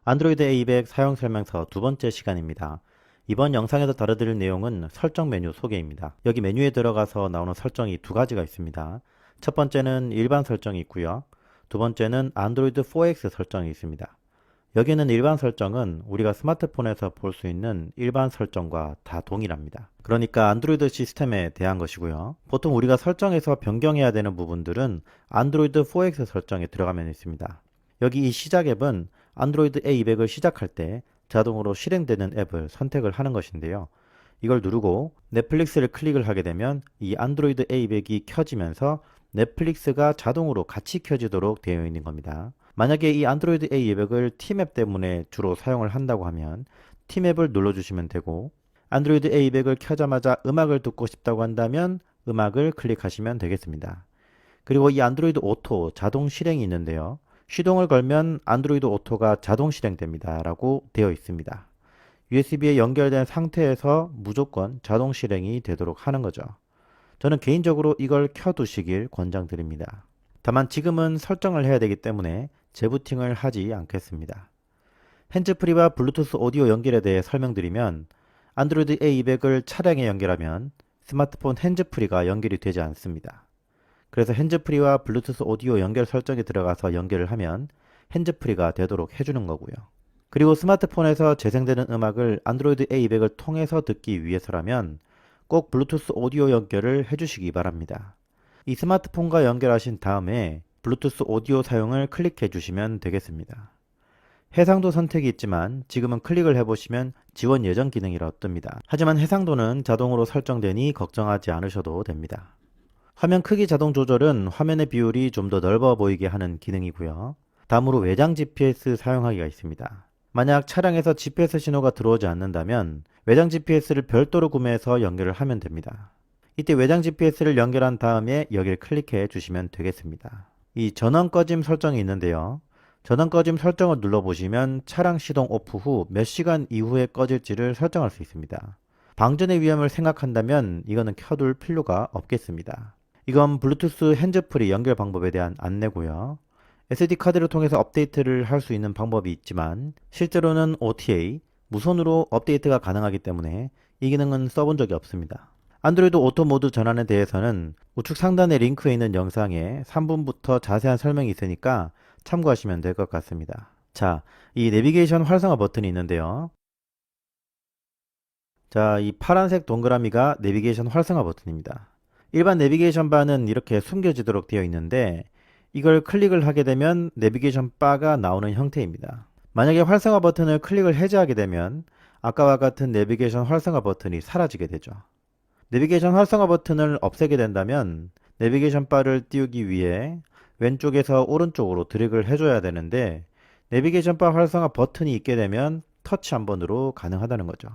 안드로이드 A200 사용 설명서 두 번째 시간입니다. 이번 영상에서 다뤄드릴 내용은 설정 메뉴 소개입니다. 여기 메뉴에 들어가서 나오는 설정이 두 가지가 있습니다. 첫 번째는 일반 설정이 있고요. 두 번째는 안드로이드 4X 설정이 있습니다. 여기는 일반 설정은 우리가 스마트폰에서 볼 수 있는 일반 설정과 다 동일합니다. 그러니까 안드로이드 시스템에 대한 것이고요. 보통 우리가 설정에서 변경해야 되는 부분들은 안드로이드 4X 설정에 들어가면 있습니다. 여기 이 시작 앱은 안드로이드 A200을 시작할 때 자동으로 실행되는 앱을 선택을 하는 것인데요. 이걸 누르고 넷플릭스를 클릭을 하게 되면 이 안드로이드 A200이 켜지면서 넷플릭스가 자동으로 같이 켜지도록 되어 있는 겁니다. 만약에 이 안드로이드 A200을 팀앱 때문에 주로 사용을 한다고 하면 팀앱을 눌러주시면 되고, 안드로이드 A200을 켜자마자 음악을 듣고 싶다고 한다면 음악을 클릭하시면 되겠습니다. 그리고 이 안드로이드 오토 자동 실행이 있는데요. 시동을 걸면 안드로이드 오토가 자동 실행됩니다 라고 되어 있습니다. USB에 연결된 상태에서 무조건 자동 실행이 되도록 하는 거죠. 저는 개인적으로 이걸 켜두시길 권장드립니다. 다만 지금은 설정을 해야 되기 때문에 재부팅을 하지 않겠습니다. 핸즈프리와 블루투스 오디오 연결에 대해 설명드리면, 안드로이드 A200을 차량에 연결하면 스마트폰 핸즈프리가 연결이 되지 않습니다. 그래서 핸즈프리와 블루투스 오디오 연결 설정에 들어가서 연결을 하면 핸즈프리가 되도록 해주는 거고요. 그리고 스마트폰에서 재생되는 음악을 안드로이드 A200을 통해서 듣기 위해서라면 꼭 블루투스 오디오 연결을 해주시기 바랍니다. 이 스마트폰과 연결하신 다음에 블루투스 오디오 사용을 클릭해 주시면 되겠습니다. 해상도 선택이 있지만 지금은 클릭을 해보시면 지원 예정 기능이라 뜹니다. 하지만 해상도는 자동으로 설정되니 걱정하지 않으셔도 됩니다. 화면 크기 자동 조절은 화면의 비율이 좀 더 넓어 보이게 하는 기능이고요. 다음으로 외장 GPS 사용하기가 있습니다. 만약 차량에서 GPS 신호가 들어오지 않는다면 외장 GPS를 별도로 구매해서 연결을 하면 됩니다. 이때 외장 GPS를 연결한 다음에 여기를 클릭해 주시면 되겠습니다. 이 전원 꺼짐 설정이 있는데요. 전원 꺼짐 설정을 눌러보시면 차량 시동 오프 후 몇 시간 이후에 꺼질지를 설정할 수 있습니다. 방전의 위험을 생각한다면 이거는 켜둘 필요가 없겠습니다. 이건 블루투스 핸즈프리 연결 방법에 대한 안내고요. SD카드를 통해서 업데이트를 할 수 있는 방법이 있지만 실제로는 OTA, 무선으로 업데이트가 가능하기 때문에 이 기능은 써본 적이 없습니다. 안드로이드 오토 모드 전환에 대해서는 우측 상단의 링크에 있는 영상에 3분부터 자세한 설명이 있으니까 참고하시면 될 것 같습니다. 자, 이 내비게이션 활성화 버튼이 있는데요. 자, 이 파란색 동그라미가 내비게이션 활성화 버튼입니다. 일반 내비게이션 바는 이렇게 숨겨지도록 되어 있는데 이걸 클릭을 하게 되면 내비게이션 바가 나오는 형태입니다. 만약에 활성화 버튼을 클릭을 해제하게 되면 아까와 같은 내비게이션 활성화 버튼이 사라지게 되죠. 내비게이션 활성화 버튼을 없애게 된다면 내비게이션 바를 띄우기 위해 왼쪽에서 오른쪽으로 드래그를 해줘야 되는데, 내비게이션 바 활성화 버튼이 있게 되면 터치 한 번으로 가능하다는 거죠.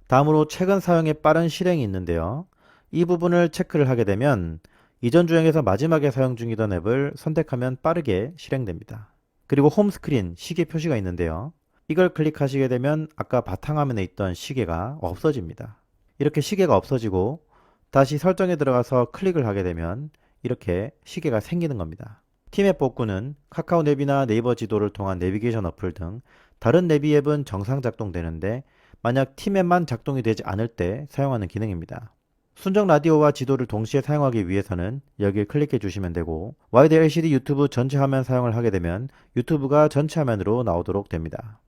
다음으로 최근 사용의 빠른 실행이 있는데요. 이 부분을 체크를 하게 되면 이전 주행에서 마지막에 사용 중이던 앱을 선택하면 빠르게 실행됩니다. 그리고 홈스크린 시계 표시가 있는데요. 이걸 클릭하시게 되면 아까 바탕화면에 있던 시계가 없어집니다. 이렇게 시계가 없어지고 다시 설정에 들어가서 클릭을 하게 되면 이렇게 시계가 생기는 겁니다. 팀앱 복구는 카카오 내비나 네이버 지도를 통한 내비게이션 어플 등 다른 내비 앱은 정상 작동되는데 만약 팀앱만 작동이 되지 않을 때 사용하는 기능입니다. 순정 라디오와 지도를 동시에 사용하기 위해서는 여기를 클릭해 주시면 되고, 와이드 LCD 유튜브 전체 화면 사용을 하게 되면 유튜브가 전체 화면으로 나오도록 됩니다.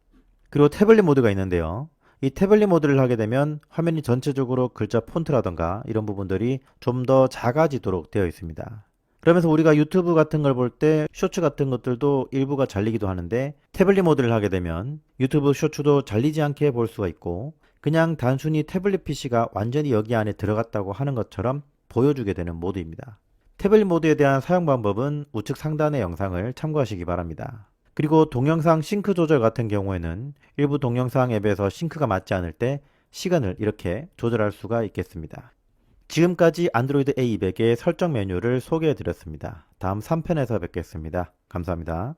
그리고 태블릿 모드가 있는데요. 이 태블릿 모드를 하게 되면 화면이 전체적으로 글자 폰트라던가 이런 부분들이 좀 더 작아지도록 되어 있습니다. 그러면서 우리가 유튜브 같은 걸 볼 때 쇼츠 같은 것들도 일부가 잘리기도 하는데, 태블릿 모드를 하게 되면 유튜브 쇼츠도 잘리지 않게 볼 수가 있고 그냥 단순히 태블릿 PC가 완전히 여기 안에 들어갔다고 하는 것처럼 보여주게 되는 모드입니다. 태블릿 모드에 대한 사용 방법은 우측 상단의 영상을 참고하시기 바랍니다. 그리고 동영상 싱크 조절 같은 경우에는 일부 동영상 앱에서 싱크가 맞지 않을 때 시간을 이렇게 조절할 수가 있겠습니다. 지금까지 안드로이드 A200의 설정 메뉴를 소개해 드렸습니다. 다음 3편에서 뵙겠습니다. 감사합니다.